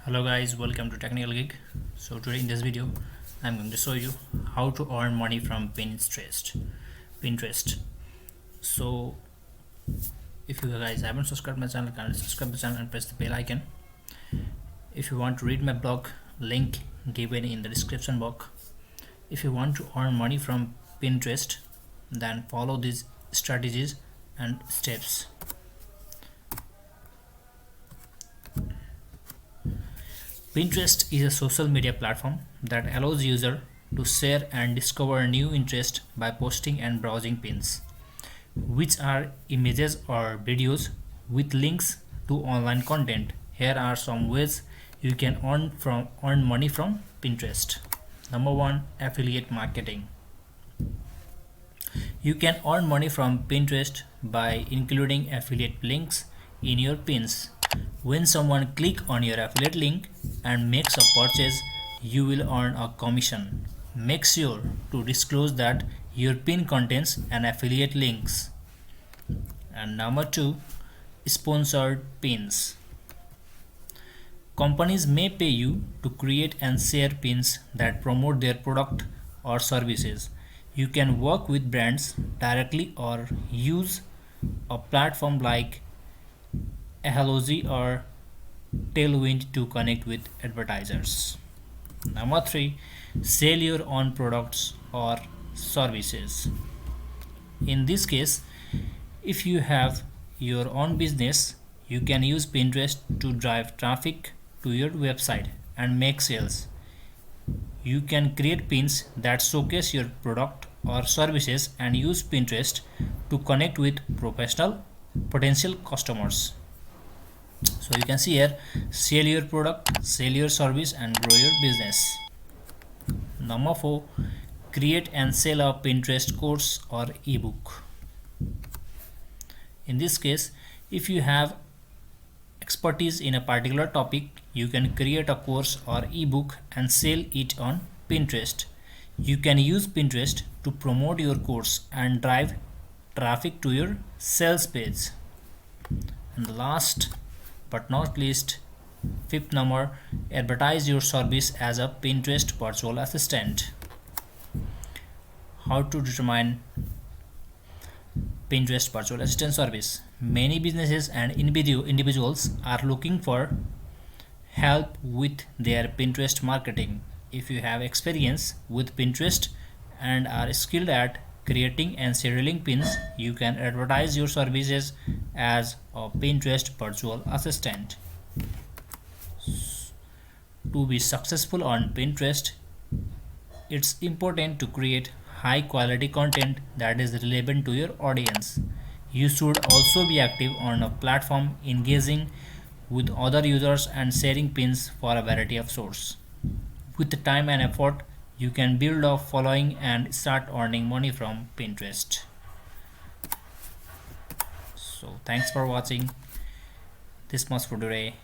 Hello guys, welcome to Technical Geek. So today in this video I'm going to show you how to earn money from Pinterest. So if you guys haven't subscribed my channel, kindly subscribe the channel and press the bell icon. If you want to read my blog, link given in the description box. If you want to earn money from Pinterest, then follow these strategies and steps. Pinterest is a social media platform that allows users to share and discover new interests by posting and browsing pins, which are images or videos with links to online content. Here are some ways you can earn money from Pinterest. Number 1, affiliate marketing. You can earn money from Pinterest by including affiliate links in your pins. When someone clicks on your affiliate link and makes a purchase, you will earn a commission. Make sure to disclose that your pin contains an affiliate links. And number 2, sponsored pins. Companies may pay you to create and share pins that promote their product or services. You can work with brands directly or use a platform like Advertise or Tailwind to connect with advertisers. Number 3, sell your own products or services. In this case, if you have your own business, you can use Pinterest to drive traffic to your website and make sales. You can create pins that showcase your product or services and use Pinterest to connect with potential customers. So you can see here, sell your product, sell your service and grow your business. Number 4, create and sell a Pinterest course or ebook. In this case, if you have expertise in a particular topic, you can create a course or ebook and sell it on Pinterest. You can use Pinterest to promote your course and drive traffic to your sales page. And the last but not least, 5th number, advertise your service as a Pinterest virtual assistant. How to determine Pinterest virtual assistant service? Many businesses and individuals are looking for help with their Pinterest marketing. If you have experience with Pinterest and are skilled at creating and scheduling pins, you can advertise your services as a Pinterest virtual assistant. To be successful on Pinterest, it's important to create high quality content that is relevant to your audience. You should also be active on a platform, engaging with other users and sharing pins for a variety of sources. With time and effort, you can build a following and start earning money from Pinterest. So thanks for watching. This much for today.